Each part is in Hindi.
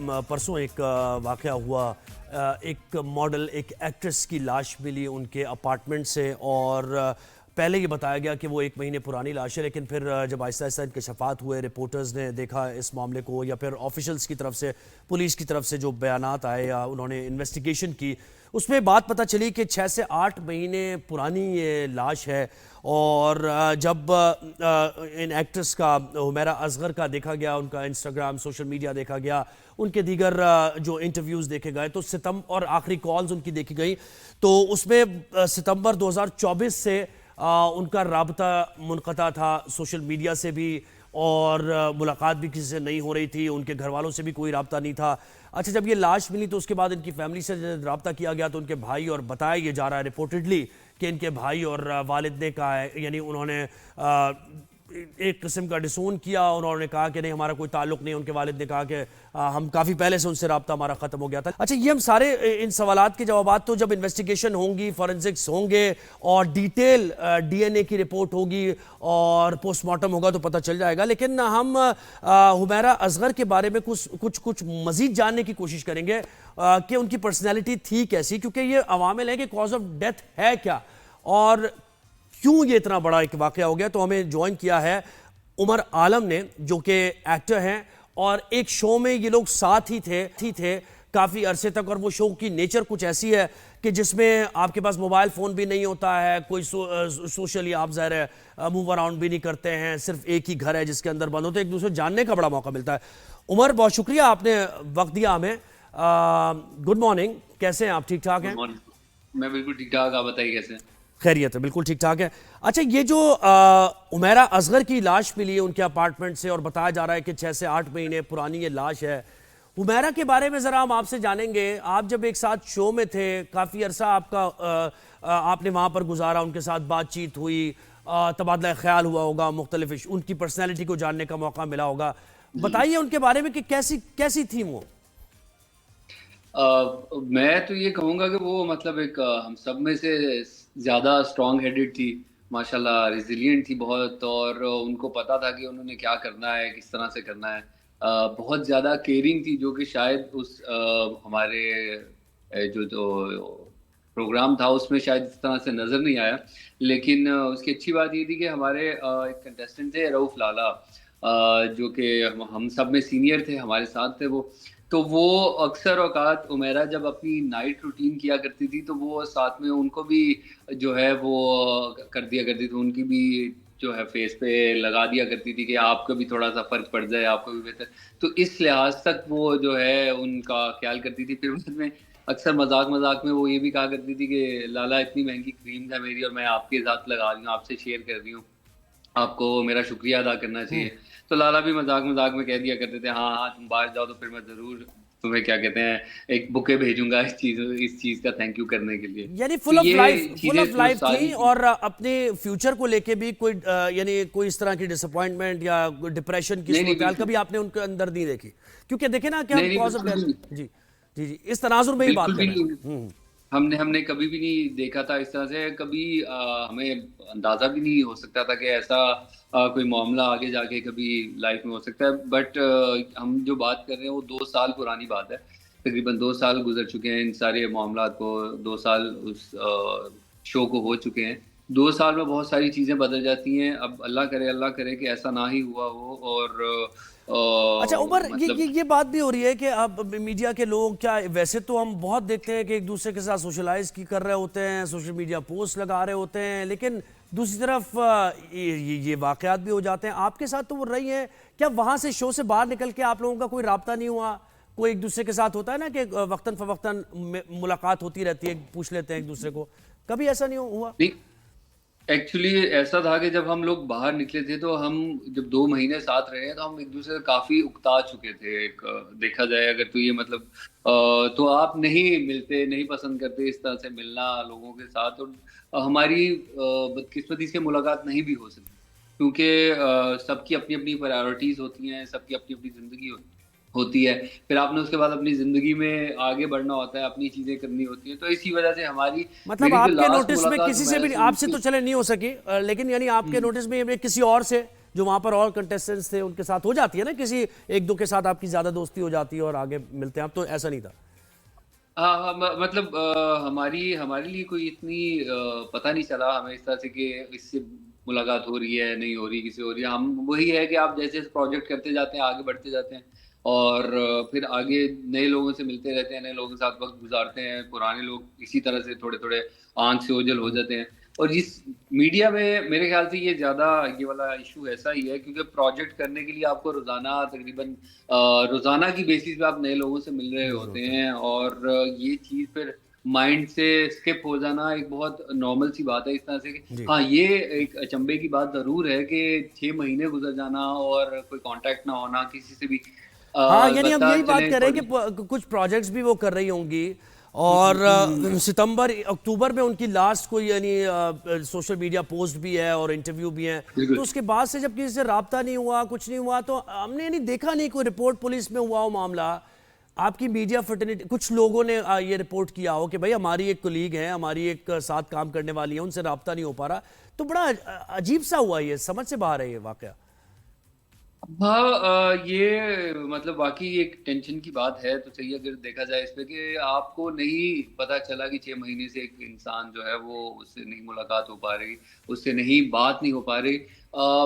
परसों एक वाक़या हुआ। एक मॉडल, एक एक्ट्रेस की लाश मिली उनके अपार्टमेंट से, और पहले ये बताया गया कि वो 1 महीने पुरानी लाश है, लेकिन फिर जब आहिस्ता आहिस्ता इंकशाफात हुए, रिपोर्टर्स ने देखा इस मामले को, या फिर ऑफिशियल्स की तरफ से, पुलिस की तरफ से जो बयानात आए या उन्होंने इन्वेस्टिगेशन की, उसमें बात पता चली कि 6 से 8 महीने पुरानी ये लाश है। और जब इन एक्ट्रेस का, हुमैरा असगर का देखा गया, उनका इंस्टाग्राम, सोशल मीडिया देखा गया, उनके दीगर जो इंटरव्यूज़ देखे गए, तो सितंबर और आखिरी कॉल्स उनकी देखी गई, तो उसमें सितंबर 2024 से उनका राबता मुनक़ता था सोशल मीडिया से भी, और मुलाकात भी किसी से नहीं हो रही थी, उनके घर वालों से भी कोई राब्ता नहीं था। अच्छा, जब ये लाश मिली तो उसके बाद इनकी फैमिली से राब्ता किया गया, तो उनके भाई, और बताया ये जा रहा है रिपोर्टेडली कि इनके भाई और वालिद ने कहा है, यानी उन्होंने एक किस्म का डिसोन किया, उन्होंने कहा कि नहीं, हमारा कोई ताल्लुक नहीं। उनके वालिद ने कहा कि हम काफ़ी पहले से उनसे राब्ता हमारा ख़त्म हो गया था। अच्छा, ये हम सारे इन सवालात के जवाबात तो जब इन्वेस्टिगेशन होंगी, फॉरेंसिक्स होंगे और डिटेल DNA की रिपोर्ट होगी और पोस्टमार्टम होगा तो पता चल जाएगा। लेकिन हम हुमैरा असगर के बारे में कुछ मज़ीद जानने की कोशिश करेंगे कि उनकी पर्सनैलिटी थी कैसी, क्योंकि ये अवामिल है कि कॉज ऑफ डेथ है क्या और क्यों ये इतना बड़ा एक वाक़या हो गया। तो हमें ज्वाइन किया है उमर आलम ने, जो कि एक्टर हैं, और एक शो में ये लोग साथ ही थे काफ़ी अरसे तक, और वो शो की नेचर कुछ ऐसी है कि जिसमें आपके पास मोबाइल फ़ोन भी नहीं होता है, कोई सोशली आप ज़ाहिर है मूव अराउंड भी नहीं करते हैं, सिर्फ एक ही घर है जिसके अंदर बंद होते, एक दूसरे जानने का बड़ा मौका मिलता है। उमर, बहुत शुक्रिया, आपने वक्त दिया हमें। गुड मॉर्निंग, कैसे हैं आप? ठीक ठाक हैं? मैं बिल्कुल ठीक ठाक, आप बताइए कैसे हैं? खैरियत है, बिल्कुल ठीक ठाक है। अच्छा, ये जो हुमैरा असगर की लाश मिली है उनके अपार्टमेंट से, और बताया जा रहा है कि 6 से 8 महीने पुरानी ये लाश है, हुमैरा के बारे में ज़रा हम आपसे जानेंगे। आप जब एक साथ शो में थे, काफ़ी अरसा आपने वहाँ पर गुजारा, उनके साथ बातचीत हुई, तबादला ख्याल हुआ होगा, मुख्तलिफ उनकी पर्सनैलिटी को जानने का मौका मिला होगा। बताइए उनके बारे में कि कैसी थी वो। मैं तो ये कहूँगा कि वो मतलब एक हम सब में से ज़्यादा स्ट्रॉन्ग हेडेड थी, माशाल्लाह रिजिलिएंट थी बहुत, और उनको पता था कि उन्होंने क्या करना है, किस तरह से करना है। बहुत ज़्यादा केयरिंग थी, जो कि शायद उस हमारे जो प्रोग्राम था उसमें शायद इस तरह से नज़र नहीं आया। लेकिन उसकी अच्छी बात ये थी कि हमारे एक कंटेस्टेंट थे रऊफ़ लाला, जो कि हम सब में सीनियर थे, हमारे साथ थे वो। तो वो अक्सर औक़ात हुमैरा जब अपनी नाइट रूटीन किया करती थी, तो वो साथ में उनको भी जो है वो कर दिया करती थी, उनकी भी जो है फेस पे लगा दिया करती थी कि आपको भी थोड़ा-सा फ़र्क पड़ जाए, आपको भी बेहतर। तो इस लिहाज तक वो जो है उनका ख़्याल करती थी। फिर बाद में अक्सर मज़ाक-मज़ाक में वो ये भी कहा करती थी कि लाला, इतनी महँगी क्रीम है मेरी और मैं आपके साथ लगा रही हूँ, आपसे शेयर कर रही हूँ, आपको मेरा शुक्रिया अदा करना चाहिए। तो लाला भी मज़ाक-मज़ाक में कह दिया करते थे, हाँ, हाँ, तुम बाहर जाओ तो फिर मैं ज़रूर तुम्हें क्या कहते हैं, एक बुके भेजूँगा इस चीज़ का थैंक यू करने के लिए। यानी तो फुल ऑफ ये चीज़ें जो लाइफ थी, सारी थी। और अपने फ्यूचर को लेके भी कोई यानी कोई इस तरह की डिसअपॉइंटमेंट या डिप्रेशन की नहीं, नहीं, सूरत बिल्कुल। कभी आपने उनके अंदर नहीं देखी? क्योंकि देखे ना कि नहीं, हम नहीं, कॉज ऑफ बिल्कुल भी डेथ, नहीं। जी जी जी, इस तनाजुर में ही बात बिल्कुल कर भी रहे नहीं। हैं। हमने हमने कभी भी नहीं देखा था इस तरह से, कभी हमें अंदाज़ा भी नहीं हो सकता था कि ऐसा कोई मामला आगे जाके कभी लाइफ में हो सकता है। बट हम जो बात कर रहे हैं वो 2 साल पुरानी बात है। तकरीबन 2 साल गुज़र चुके हैं इन सारे मामलात को, 2 साल उस शो को हो चुके हैं। 2 साल में बहुत सारी चीज़ें बदल जाती हैं। अब अल्लाह करे कि ऐसा ना ही हुआ हो, और अच्छा उमर, मतलब ये बात भी हो रही है कि अब मीडिया के लोग, क्या वैसे तो हम बहुत देखते हैं कि एक दूसरे के साथ सोशलाइज की कर रहे होते हैं, सोशल मीडिया पोस्ट लगा रहे होते हैं, लेकिन दूसरी तरफ ये वाकयात भी हो जाते हैं। आपके साथ तो वो रही है, क्या वहाँ से शो से बाहर निकल के आप लोगों का कोई राब्ता नहीं हुआ? कोई एक दूसरे के साथ होता है ना कि वक्तन फवक्तन मुलाकात होती रहती है, पूछ लेते हैं एक दूसरे को, कभी ऐसा नहीं हुआ? नहीं, एक्चुअली ऐसा था कि जब हम लोग बाहर निकले थे, तो हम जब 2 महीने साथ रहे हैं, तो हम एक दूसरे से काफ़ी उकता चुके थे। एक देखा जाए अगर, तो ये मतलब तो आप नहीं मिलते, नहीं पसंद करते इस तरह से मिलना लोगों के साथ, और हमारी बदकिस्मती से मुलाकात नहीं भी हो सकी, क्योंकि सबकी अपनी-अपनी प्रायोरिटीज़ होती हैं, सबकी अपनी-अपनी ज़िंदगी होती है। फिर आपने उसके बाद अपनी ज़िंदगी में आगे बढ़ना होता है, अपनी चीज़ें करनी होती हैं। तो इसी वजह से मतलब मेरी जो आपके लास्ट नोटिस में मुलाकात किसी से हुमैरा भी, से हुई आपसे थी। तो चले नहीं हो सकी, लेकिन यानी आपके नोटिस में किसी और से जो वहाँ पर और कंटेस्टेंट्स थे उनके साथ हो जाती है ना, किसी एक दो के साथ आपकी ज़्यादा दोस्ती हो जाती है और आगे मिलते हैं आप, तो ऐसा नहीं था? हाँ, हाँ, मतलब हमारी हमारे लिए कोई इतनी पता नहीं चला हमें इस तरह से कि इससे मुलाकात हो रही है, नहीं हो रही, किसी हो रही है। हम वही है कि आप जैसे प्रोजेक्ट करते जाते हैं, आगे बढ़ते जाते हैं और फिर आगे नए लोगों से मिलते रहते हैं, नए लोगों के साथ वक़्त गुज़ारते हैं। पुराने लोग इसी तरह से थोड़े-थोड़े आँख से ओझल हो जाते हैं। और इस मीडिया में मेरे ख़्याल से ये वाला इश्यू ऐसा ही है क्योंकि प्रोजेक्ट करने के लिए आपको रोज़ाना तकरीबन रोज़ाना की बेसिस पे आप नए लोगों से मिल रहे नज़र होते होता है। हैं और ये चीज़ फिर माइंड से स्किप हो जाना एक बहुत नॉर्मल सी बात है इस तरह से कि जी। हाँ, ये एक अचंभे की बात ज़रूर है कि 6 महीने गुज़र जाना और कोई कॉन्टैक्ट ना होना किसी से भी। हाँ, यानी हम अलबत्ता यही बात चलें कर रहे हैं कि थोड़ी। कुछ प्रोजेक्ट्स भी वो कर रही होंगी हुँ, और हुँ, हुँ, हुँ। सितंबर अक्टूबर में उनकी लास्ट कोई यानी सोशल मीडिया पोस्ट भी है और इंटरव्यू भी है। तो बिल्कुल। उसके बाद से जब किसी से राब्ता नहीं हुआ, कुछ नहीं हुआ, तो हमने यानी देखा नहीं कोई रिपोर्ट पुलिस में हुआ हो मामला। आपकी मीडिया फ्रेटर्निटी कुछ लोगों ने ये रिपोर्ट किया हो कि भाई हमारी एक कोलीग है, हमारी एक साथ काम करने वाली है, उनसे राब्ता नहीं हो पा रहा। तो बड़ा अजीब सा हुआ, ये समझ से बाहर है ये वाकया। हाँ, ये मतलब वाक़ई एक टेंशन की बात है, तो सही अगर देखा जाए इस पे कि आपको नहीं पता चला कि 6 महीने से एक इंसान जो है वो उससे नहीं मुलाकात हो पा रही, उससे नहीं बात नहीं हो पा रही।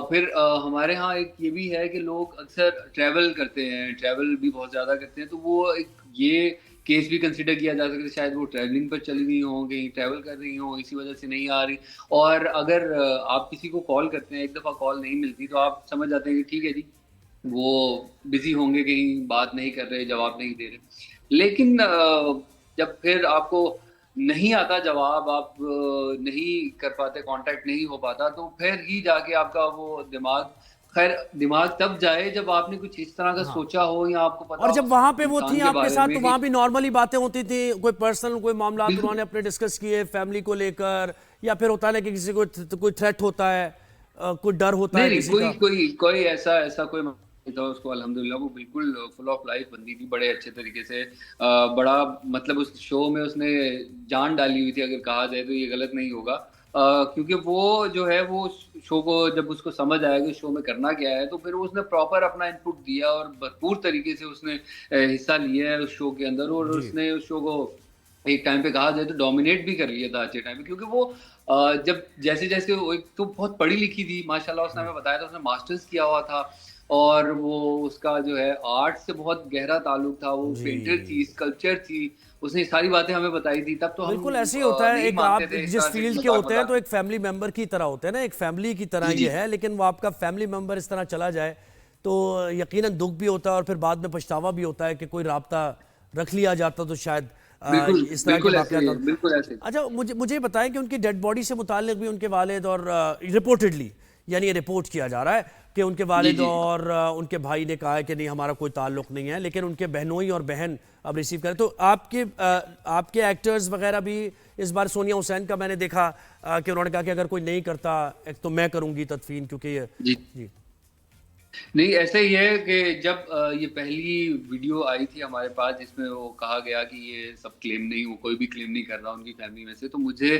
फिर हमारे यहाँ एक ये भी है कि लोग अक्सर ट्रैवल करते हैं, ट्रैवल भी बहुत ज़्यादा करते हैं, तो वो एक ये केस भी कंसिडर किया जा सकता है शायद वो ट्रैवलिंग पर चली गई हों, कहीं ट्रैवल कर रही हों, इसी वज़ह से नहीं आ रही। और अगर आप किसी को कॉल करते हैं, एक दफ़ा कॉल नहीं मिलती, तो आप समझ जाते हैं कि ठीक है जी, वो बिज़ी होंगे, कहीं बात नहीं कर रहे, जवाब नहीं दे रहे। लेकिन जब फिर आपको नहीं आता जवाब, आप नहीं कर पाते, कॉन्टैक्ट नहीं हो पाता, तो फिर ही जाके आपका वो दिमाग तब जाए जब आपने कुछ इस तरह का हाँ, सोचा हो या आपको पता और हो जब उस वहां पे वो थी इंसान के आपके बारे साथ में तो कि वहां भी नॉर्मली बातें होती थी, कोई पर्सनल कोई मामला बिल्कुल। उन्होंने अपने डिस्कस किए फैमिली को लेकर, या फिर होता है ना कि किसी को कोई थ्रेट होता है, कोई डर होता नहीं, है नहीं, किसी कोई का। कोई कोई ऐसा ऐसा कोई मामला नहीं था उसको अल्हम्दुलिल्लाह वो बिल्कुल फुल ऑफ लाइफ बंदी थी, बड़े अच्छे तरीके से बड़ा मतलब उस शो में उसने जान डाली हुई थी अगर कहा जाए तो ये गलत नहीं होगा। क्योंकि वो जो है वो शो को जब उसको समझ आया कि शो में करना क्या है, तो फिर उसने प्रॉपर अपना इनपुट दिया और भरपूर तरीके से उसने हिस्सा लिया है उस शो के अंदर और जी। उसने उस शो को एक टाइम पे कहा जाए तो डोमिनेट भी कर लिया था अच्छे टाइम पे क्योंकि वो जब जैसे-जैसे वो एक तो बहुत पढ़ी-लिखी थी माशाल्लाह उसने हमें बताया था उसने मास्टर्स किया हुआ था और वो उसका जो है आर्ट से बहुत गहरा ताल्लुक था, वो पेंटर थी, जी, स्कल्पचर थी, उसने सारी बातें हमें बताई थी तब तो हम बिल्कुल ऐसे ही होता है। नहीं एक मानते आप थे इस जिस तरह से फील्ड के होते हैं मज़ाक-मज़ाक तो में। एक फैमिली मेंबर की तरह होते हैं ना, एक फैमिली की तरह जी, ये जी। है, लेकिन वो आपका फैमिली मेंबर इस तरह चला जाए तो यकीनन दुख भी होता है और फिर बाद में पछतावा भी होता है कि कोई राब्ता रख लिया जाता तो शायद बिल्कुल, इस तरह के बिल्कुल ऐसे ही वाकयात है, ना। बिल्कुल ऐसे ही। अच्छा, मुझे मुझे बताएं कि उनकी डेड बॉडी से मुताल्लिक भी उनके वालिद और रिपोर्टेडली, यानी ये रिपोर्ट किया जा रहा है कि उनके जी, वालिद जी। और उनके भाई ने कहा है कि नहीं हमारा कोई ताल्लुक नहीं है, लेकिन उनके बहनोई और बहन अब रिसीव करें। तो आपके एक्टर्स वगैरह भी इस बार सोनिया हुसैन का मैंने देखा कि उन्होंने कहा कि अगर कोई नहीं करता एक तो मैं करूंगी तदफीन, क्योंकि ये जी। जी नहीं, ऐसा ही है कि जब ये पहली वीडियो आई थी हमारे पास जिसमें वो कहा गया कि ये सब क्लेम नहीं वो कोई भी क्लेम नहीं कर रहा उनकी फैमिली में से, तो मुझे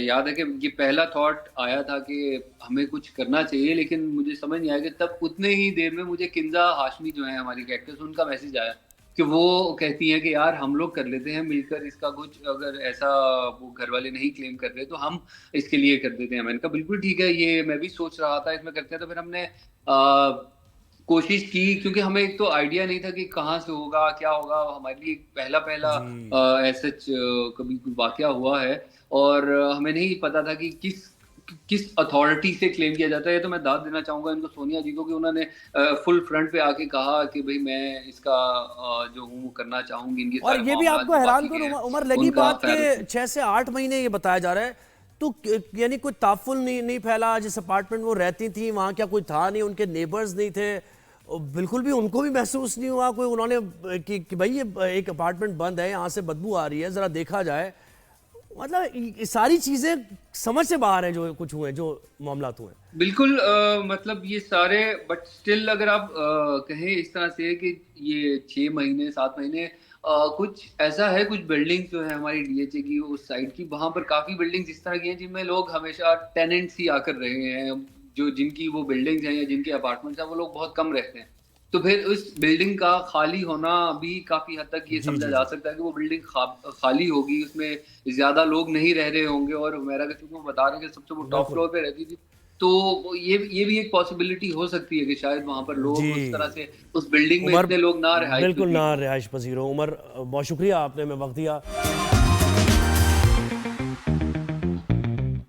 याद है कि ये पहला थॉट आया था कि हमें कुछ करना चाहिए, लेकिन मुझे समझ नहीं आया कि तब उतने ही देर में मुझे किंज़ा हाशमी जो हैं हमारी कैरेक्टर्स उनका मैसेज आया कि वो कहती हैं कि यार हम लोग कर लेते हैं मिलकर इसका कुछ अगर ऐसा वो घरवाले नहीं क्लेम कर रहे तो हम इसके लिए कर देते हैं। मैंने कहा बिल्कुल ठीक है, ये मैं भी सोच रहा था इसमें करते हैं, तो फिर हमने कोशिश की क्योंकि हमें एक तो आइडिया नहीं था कि कहाँ से होगा, क्या होगा? हमारे लिए पहला-पहला जी। एज़ सच कभी कोई वाक़या हुआ है और हमें नहीं पता था कि किस अथॉरिटी से क्लेम किया जाता है। ये तो मैं दाद देना चाहूँगा इनको सोनिया जी को कि उन्होंने फुल फ्रंट पे आके कहा कि भई मैं इसका जो हूँ वो करना चाहूँगी, इनके और सारे ये भी मामलात आपको जो हैरान बाकी कौन के हैं, उमर लगी उनका बात ख़ैर के 6 से 8 महीने ये बताया जा रहा है, तो यानी कोई ताफुल नहीं फैला, जिस अपार्टमेंट में वो रहती थी वहाँ क्या कोई था नहीं, उनके नेबर्स नहीं थे, और बिल्कुल भी उनको भी महसूस नहीं हुआ कोई उन्होंने कि भाई ये एक अपार्टमेंट बंद है, यहाँ से बदबू आ रही है, ज़रा देखा जाए। मतलब ये सारी चीज़ें समझ से बाहर हैं जो कुछ हुए, जो मामलात हुए। बिल्कुल मतलब ये सारे बट स्टिल अगर आप कहें इस तरह से कि ये 6 महीने 7 महीने कुछ ऐसा है कुछ बिल्डिंग्स जो है हमारी डीएचए की उस साइड की वहाँ पर काफ़ी बिल्डिंग्स इस तरह की हैं जिनमें लोग हमेशा टेनेंट्स ही आकर रहे हैं। जो जिनकी वो बिल्डिंग्स हैं या जिनके अपार्टमेंट्स हैं वो लोग बहुत कम रहते हैं। तो फिर उस बिल्डिंग का खाली होना भी काफ़ी हद तक ये जी समझा जी जा जी। सकता है कि वो बिल्डिंग खाली होगी, उसमें ज़्यादा लोग नहीं रह रहे होंगे और हुमैरा का चूँकि वो बता रहे हैं कि सबसे वो टॉप बिल्कुल। फ्लोर पे रहती थी, तो वो ये भी एक पॉसिबिलिटी हो सकती है कि शायद वहाँ पर लोग जी। उस तरह से उस बिल्डिंग में उमर, इतने लोग ना रिहाइश बिल्कुल नसीब ना हों। रिहाइश पजीर हो। उमर, बहुत शुक्रिया आपने हमें वक्त दिया।